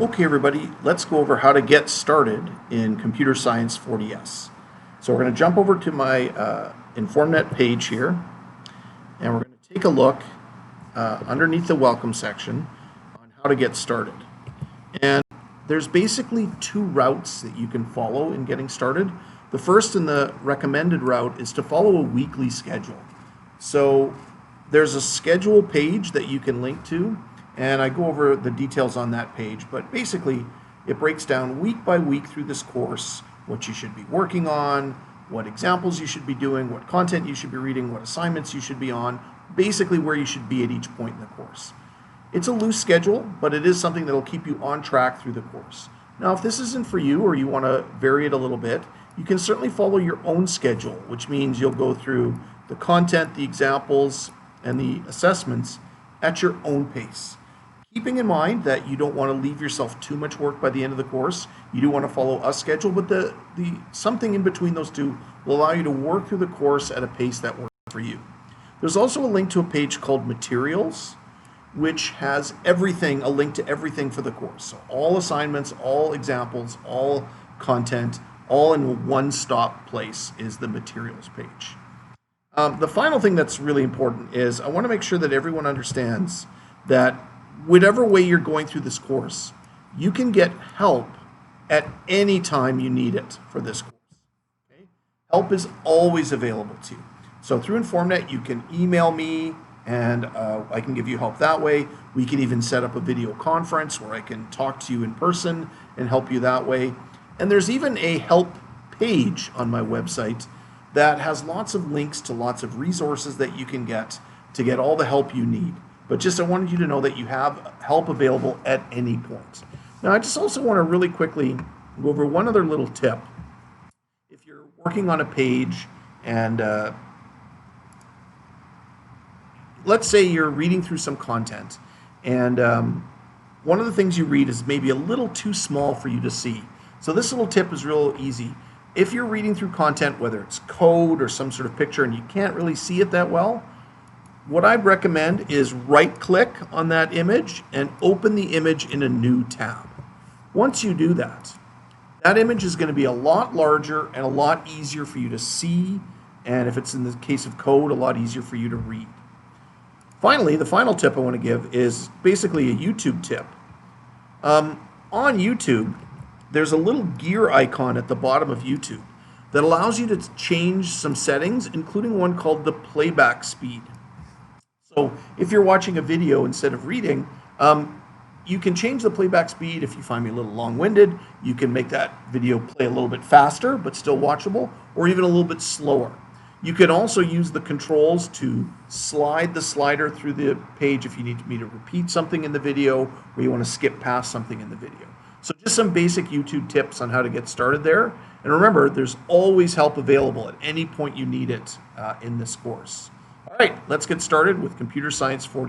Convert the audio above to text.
Okay, everybody, let's go over how to get started in Computer Science 40S. So we're going to jump over to my InformNet page here, and we're going to take a look underneath the Welcome section on how to get started. And there's basically two routes that you can follow in getting started. The first and the recommended route is to follow a weekly schedule. So there's a schedule page that you can link to, and I go over the details on that page, but basically it breaks down week by week through this course what you should be working on, what examples you should be doing, what content you should be reading, what assignments you should be on, basically where you should be at each point in the course. It's a loose schedule, but it is something that will keep you on track through the course. Now, if this isn't for you or you want to vary it a little bit, you can certainly follow your own schedule, which means you'll go through the content, the examples, and the assessments at your own pace. Keeping in mind that you don't want to leave yourself too much work by the end of the course. You do want to follow a schedule, but the something in between those two will allow you to work through the course at a pace that works for you. There's also a link to a page called Materials, which has everything, a link to everything for the course. So all assignments, all examples, all content, all in one stop place is the Materials page. The final thing that's really important is I want to make sure that everyone understands that whatever way you're going through this course, you can get help at any time you need it for this course. Okay? Help is always available to you. So through InformNet, you can email me and I can give you help that way. We can even set up a video conference where I can talk to you in person and help you that way. And there's even a help page on my website that has lots of links to lots of resources that you can get to get all the help you need. But just I wanted you to know that you have help available at any point. Now, I just also want to really quickly go over one other little tip. If you're working on a page and let's say you're reading through some content and one of the things you read is maybe a little too small for you to see. So this little tip is real easy. If you're reading through content, whether it's code or some sort of picture and you can't really see it that well, what I'd recommend is right-click on that image and open the image in a new tab. Once you do that, that image is going to be a lot larger and a lot easier for you to see, and if it's in the case of code, a lot easier for you to read. Finally, the final tip I want to give is basically a YouTube tip. On YouTube, there's a little gear icon at the bottom of YouTube that allows you to change some settings, including one called the Playback Speed. So if you're watching a video instead of reading, you can change the playback speed. If you find me a little long-winded, you can make that video play a little bit faster but still watchable, or even a little bit slower. You can also use the controls to slide the slider through the page if you need me to repeat something in the video or you want to skip past something in the video. So just some basic YouTube tips on how to get started there. And remember, there's always help available at any point you need it in this course. All right, let's get started with Computer Science 40.